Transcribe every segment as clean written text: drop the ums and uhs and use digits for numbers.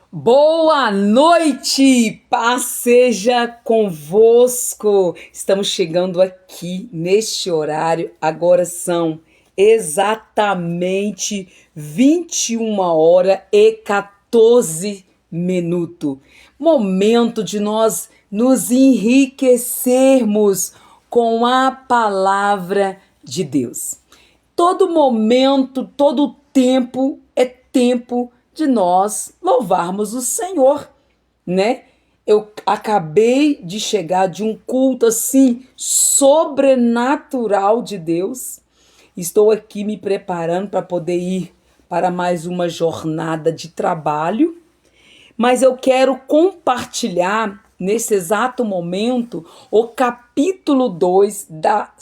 Boa noite, paz seja convosco. Estamos chegando aqui neste horário. Agora são exatamente 21h14. Momento de nós nos enriquecermos com a palavra de Deus. Todo momento, todo tempo é tempo de nós louvarmos o Senhor, né? Eu acabei de chegar de um culto assim sobrenatural de Deus. Estou aqui me preparando para poder ir para mais uma jornada de trabalho, mas eu quero compartilhar nesse exato momento o capítulo 2 da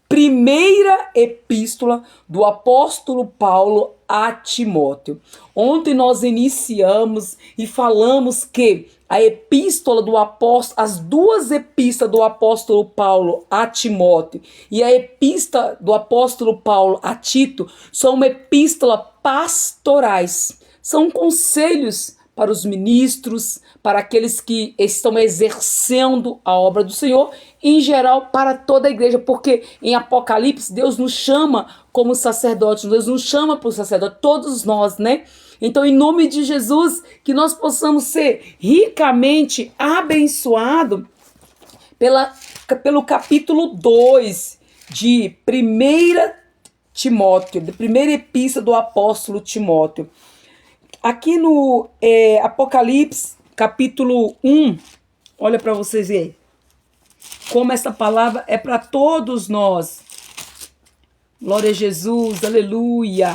primeira epístola do apóstolo Paulo a Timóteo. Ontem nós iniciamos e falamos que a epístola do apóstolo, as duas epístolas do apóstolo Paulo a Timóteo e a epístola do apóstolo Paulo a Tito são uma epístola pastorais. São conselhos para os ministros, para aqueles que estão exercendo a obra do Senhor, em geral para toda a igreja, porque em Apocalipse Deus nos chama como sacerdotes, Deus nos chama para o sacerdote, todos nós, né? Então, em nome de Jesus, que nós possamos ser ricamente abençoados pelo capítulo 2 de 1 Timóteo, da primeira epístola do apóstolo Timóteo. Aqui no Apocalipse, capítulo 1, olha para vocês verem como essa palavra é para todos nós. Glória a Jesus, aleluia.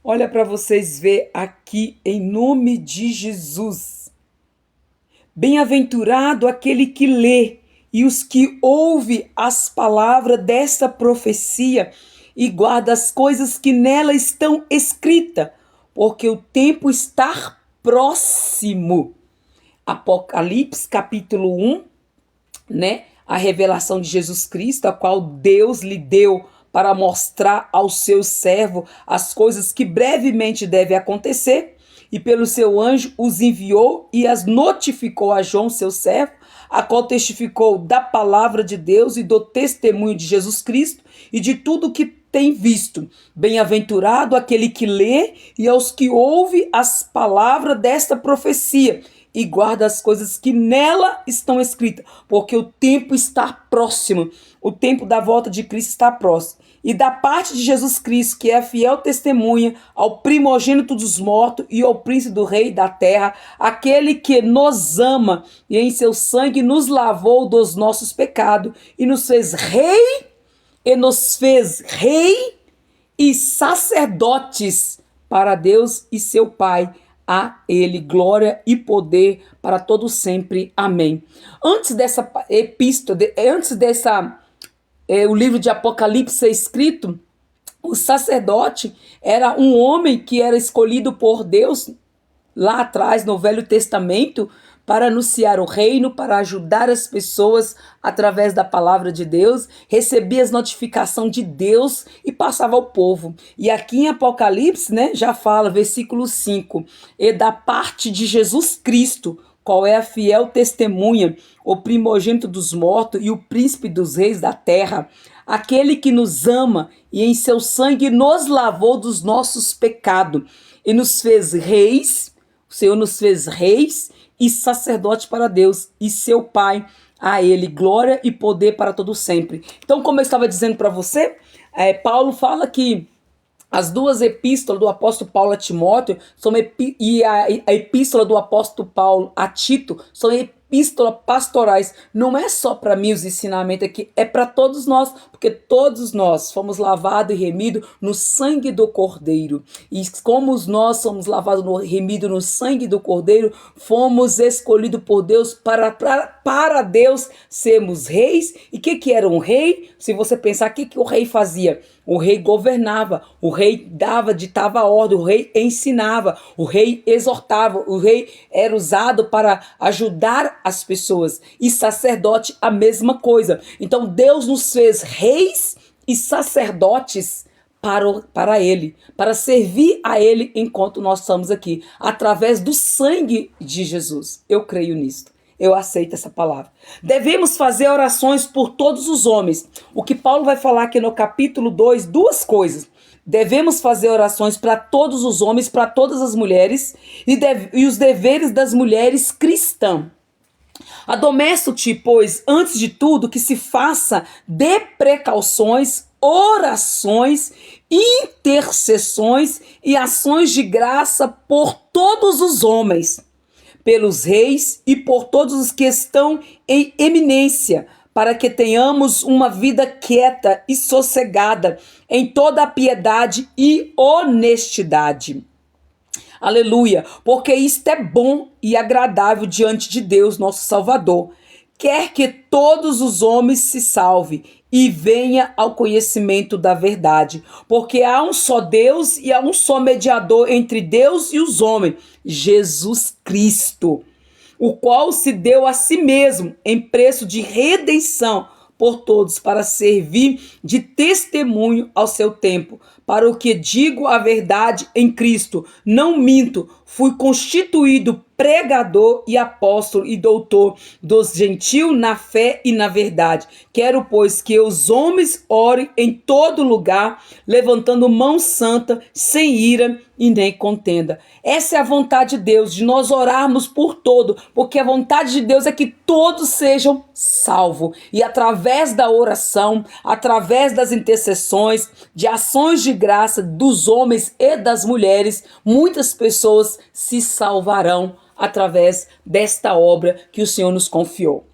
Olha para vocês verem aqui em nome de Jesus. Bem-aventurado aquele que lê e os que ouvem as palavras desta profecia e guarda as coisas que nela estão escritas, porque o tempo está próximo. Apocalipse, capítulo 1, né? A revelação de Jesus Cristo, a qual Deus lhe deu para mostrar ao seu servo as coisas que brevemente devem acontecer, e pelo seu anjo os enviou e as notificou a João, seu servo, a qual testificou da palavra de Deus e do testemunho de Jesus Cristo e de tudo que tem visto. Bem-aventurado aquele que lê e aos que ouve as palavras desta profecia e guarda as coisas que nela estão escritas, porque o tempo está próximo, o tempo da volta de Cristo está próximo. E da parte de Jesus Cristo, que é a fiel testemunha, ao primogênito dos mortos e ao príncipe do rei da terra, aquele que nos ama e em seu sangue nos lavou dos nossos pecados e nos fez rei e sacerdotes para Deus e seu Pai. A ele glória e poder para todo sempre. Amém. Antes dessa epístola, o livro de Apocalipse ser escrito, o sacerdote era um homem que era escolhido por Deus lá atrás no Velho Testamento para anunciar o reino, para ajudar as pessoas através da palavra de Deus, recebia as notificações de Deus e passava ao povo. E aqui em Apocalipse, né, já fala, versículo 5, e da parte de Jesus Cristo, qual é a fiel testemunha, o primogênito dos mortos e o príncipe dos reis da terra, aquele que nos ama e em seu sangue nos lavou dos nossos pecados e nos fez reis, o Senhor nos fez reis e sacerdote para Deus e seu Pai, a ele glória e poder para todo sempre. Então, como eu estava dizendo para você, Paulo fala que as duas epístolas do apóstolo Paulo a Timóteo e a epístola do apóstolo Paulo a Tito são epístolas pastorais. Não é só para mim os ensinamentos aqui, é para todos nós, porque todos nós fomos lavados e remidos no sangue do Cordeiro. E como nós somos lavados e remidos no sangue do Cordeiro, fomos escolhidos por Deus para Deus sermos reis. E o que era um rei? Se você pensar, o que o rei fazia? O rei governava, o rei ditava a ordem, o rei ensinava, o rei exortava, o rei era usado para ajudar as pessoas. E sacerdote, a mesma coisa. Então Deus nos fez reis e sacerdotes para Ele, para servir a Ele enquanto nós estamos aqui, através do sangue de Jesus. Eu creio nisto. Eu aceito essa palavra. Devemos fazer orações por todos os homens. O que Paulo vai falar aqui no capítulo 2, duas coisas. Devemos fazer orações para todos os homens, para todas as mulheres, e os deveres das mulheres cristãs. Admoesto-te, pois, antes de tudo, que se faça de precauções, orações, intercessões e ações de graça por todos os homens, pelos reis e por todos os que estão em eminência, para que tenhamos uma vida quieta e sossegada em toda a piedade e honestidade. Aleluia, porque isto é bom e agradável diante de Deus, nosso Salvador. Quer que todos os homens se salvem e venha ao conhecimento da verdade, porque há um só Deus e há um só mediador entre Deus e os homens, Jesus Cristo, o qual se deu a si mesmo em preço de redenção por todos, para servir de testemunho ao seu tempo. Para o que digo a verdade em Cristo, não minto, fui constituído pregador e apóstolo e doutor dos gentios na fé e na verdade. Quero, pois, que os homens orem em todo lugar, levantando mão santa, sem ira e nem contenda. Essa é a vontade de Deus, de nós orarmos por todo, porque a vontade de Deus é que todos sejam salvos. E através da oração, através das intercessões, de ações de graça dos homens e das mulheres, muitas pessoas se salvarão através desta obra que o Senhor nos confiou.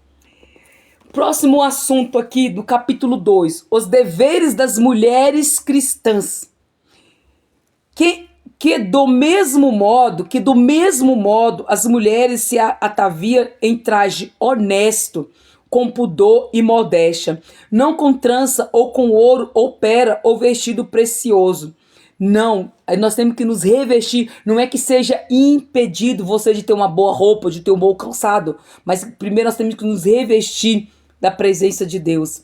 Próximo assunto aqui do capítulo 2, os deveres das mulheres cristãs. Que do mesmo modo as mulheres se ataviam em traje honesto, com pudor e modéstia, não com trança ou com ouro ou pera ou vestido precioso. Não, nós temos que nos revestir. Não é que seja impedido você de ter uma boa roupa, de ter um bom calçado, mas primeiro nós temos que nos revestir da presença de Deus.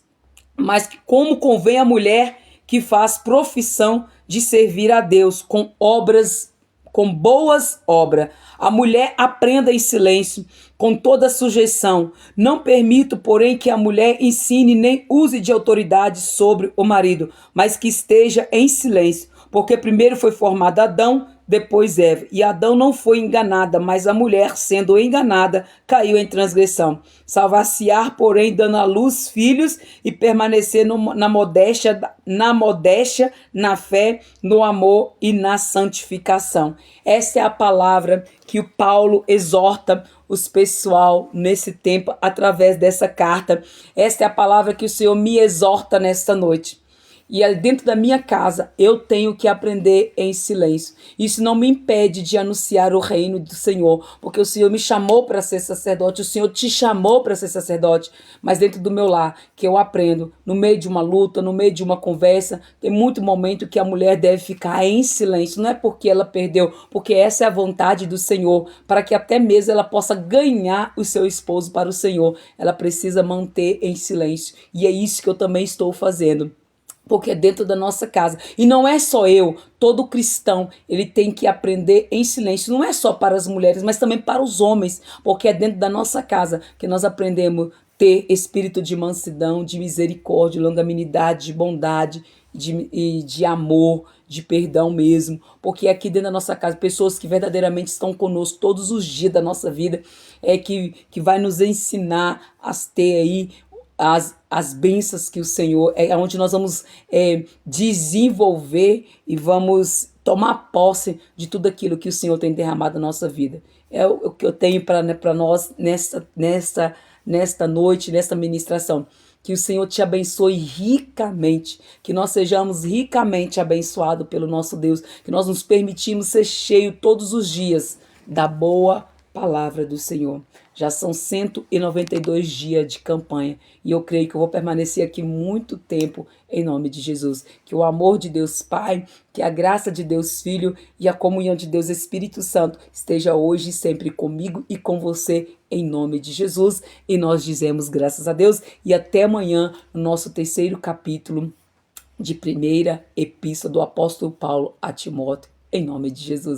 Mas como convém a mulher que faz profissão de servir a Deus com boas obras. A mulher aprenda em silêncio, com toda sujeição. Não permito, porém, que a mulher ensine nem use de autoridade sobre o marido, mas que esteja em silêncio. Porque primeiro foi formado Adão, depois Eva. E Adão não foi enganada, mas a mulher, sendo enganada, caiu em transgressão. Salvar-se-á, porém, dando à luz filhos e permanecer na modéstia, na fé, no amor e na santificação. Essa é a palavra que o Paulo exorta os pessoal nesse tempo através dessa carta. Essa é a palavra que o Senhor me exorta nesta noite. E dentro da minha casa eu tenho que aprender em silêncio. Isso não me impede de anunciar o reino do Senhor, porque o Senhor me chamou para ser sacerdote, o Senhor te chamou para ser sacerdote, mas dentro do meu lar, que eu aprendo, no meio de uma luta, no meio de uma conversa, tem muito momento que a mulher deve ficar em silêncio. Não é porque ela perdeu, porque essa é a vontade do Senhor, para que até mesmo ela possa ganhar o seu esposo para o Senhor. Ela precisa manter em silêncio, e é isso que eu também estou fazendo. Porque é dentro da nossa casa. E não é só eu, todo cristão, ele tem que aprender em silêncio. Não é só para as mulheres, mas também para os homens. Porque é dentro da nossa casa que nós aprendemos a ter espírito de mansidão, de misericórdia, de longanimidade, de bondade, de amor, de perdão mesmo. Porque aqui dentro da nossa casa, pessoas que verdadeiramente estão conosco todos os dias da nossa vida, que vai nos ensinar a ter aí as bênçãos que o Senhor, é onde nós vamos desenvolver e vamos tomar posse de tudo aquilo que o Senhor tem derramado na nossa vida. É o que eu tenho para nós nesta noite, nesta ministração. Que o Senhor te abençoe ricamente, que nós sejamos ricamente abençoados pelo nosso Deus, que nós nos permitimos ser cheios todos os dias da boa palavra do Senhor. Já são 192 dias de campanha e eu creio que eu vou permanecer aqui muito tempo em nome de Jesus. Que o amor de Deus Pai, que a graça de Deus Filho e a comunhão de Deus Espírito Santo esteja hoje e sempre comigo e com você em nome de Jesus. E nós dizemos graças a Deus e até amanhã no nosso terceiro capítulo de primeira epístola do apóstolo Paulo a Timóteo, em nome de Jesus.